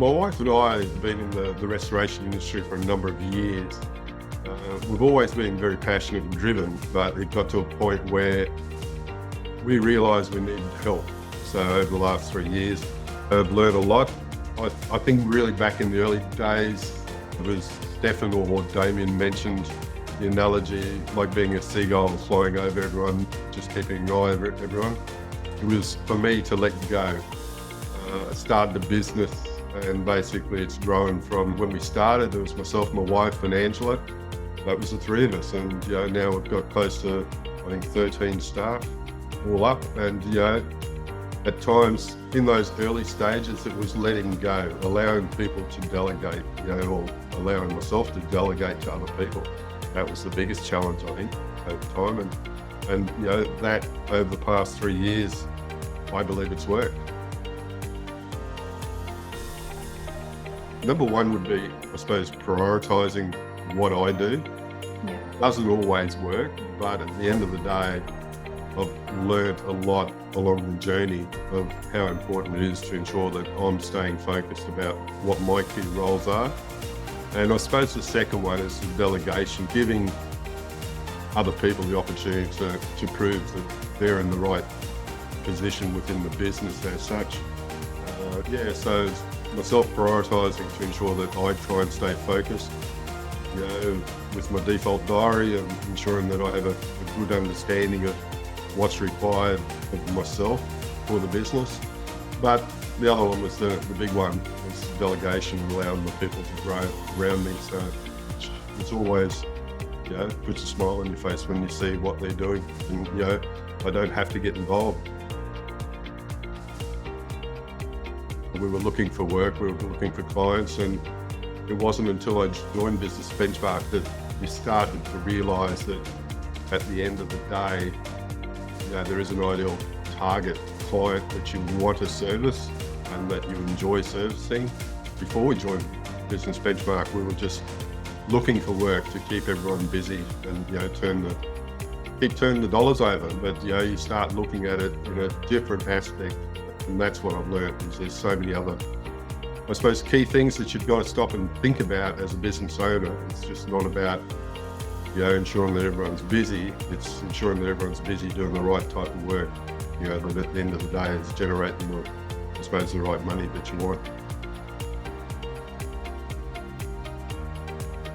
My wife and I have been in the restoration industry for a number of years. We've always been very passionate and driven, but it got to a point where we realised we needed help. So over the last 3 years, I've learned a lot. I think really back in the early days, it was Stefan or Damien mentioned the analogy like being a seagull flying over everyone, just keeping an eye over everyone. It was for me to let go. I started a business and basically it's grown from when we started, it was myself, my wife and Angela. That was the three of us, and now we've got close to, I think, 13 staff all up. And at times in those early stages, it was letting go, allowing people to delegate, or allowing myself to delegate to other people. That was the biggest challenge, I think, at the time. And that over the past 3 years, I believe it's worked. Number one would be, I suppose, prioritising what I do. Yeah. Doesn't always work, but at the end of the day, I've learned a lot along the journey of how important it is to ensure that I'm staying focused about what my key roles are. And I suppose the second one is the delegation, giving other people the opportunity to prove that they're in the right position within the business as such. So myself prioritising to ensure that I try and stay focused, with my default diary and ensuring that I have a good understanding of what's required of myself for the business. But the other one was the big one, was delegation, allowing the people to grow around me. So it's always, puts a smile on your face when you see what they're doing, and I don't have to get involved. We were looking for work, we were looking for clients, and it wasn't until I joined Business Benchmark that we started to realise that at the end of the day, there is an ideal target client that you want to service and that you enjoy servicing. Before we joined Business Benchmark, we were just looking for work to keep everyone busy and keep turning the dollars over. But you start looking at it in a different aspect, and that's what I've learned. Is there's so many other, I suppose, key things that you've got to stop and think about as a business owner. It's just not about ensuring that everyone's busy. It's ensuring that everyone's busy doing the right type of work. That at the end of the day is generating I suppose, the right money that you want.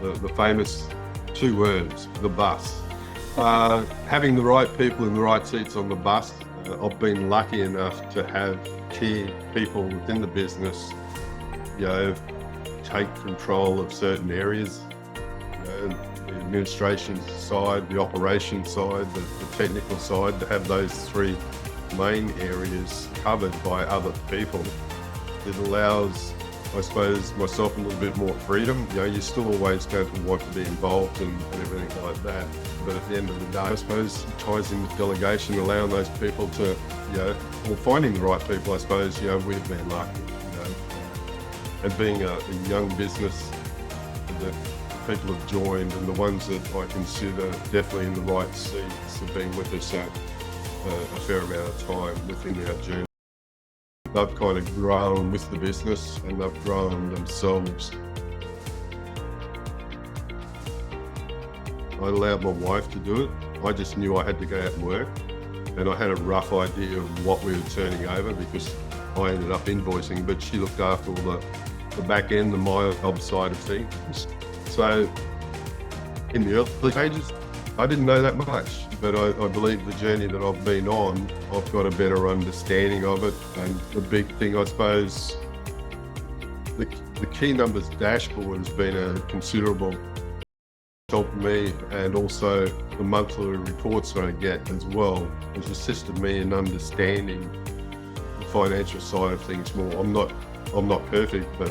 The famous 2 words, the bus. Having the right people in the right seats on the bus. I've been lucky enough to have key people within the business, take control of certain areas. The administration side, the operations side, the technical side, to have those 3 main areas covered by other people. It allows, I suppose, myself a little bit more freedom. You're still always going to want to be involved and everything like that. But at the end of the day, I suppose, it ties in with delegation, allowing those people to, or finding the right people, I suppose, we've been lucky, And being a young business, the people have joined and the ones that I consider definitely in the right seats have been with us a fair amount of time within our journey. They've kind of grown with the business and they've grown themselves. I allowed my wife to do it. I just knew I had to go out and work, and I had a rough idea of what we were turning over because I ended up invoicing, but she looked after all the back end, the my job side of things. So in the early stages, I didn't know that much, but I believe the journey that I've been on, I've got a better understanding of it. And the big thing, I suppose, the key numbers dashboard has been a considerable help me, and also the monthly reports that I get as well has assisted me in understanding the financial side of things more. I'm not perfect, but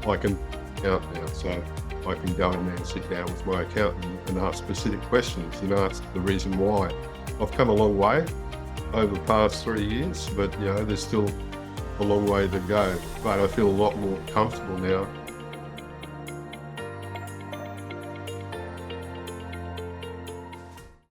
I can count now, so I can go in there and sit down with my accountant and ask specific questions and ask the reason why. I've come a long way over the past 3 years, but there's still a long way to go. But I feel a lot more comfortable now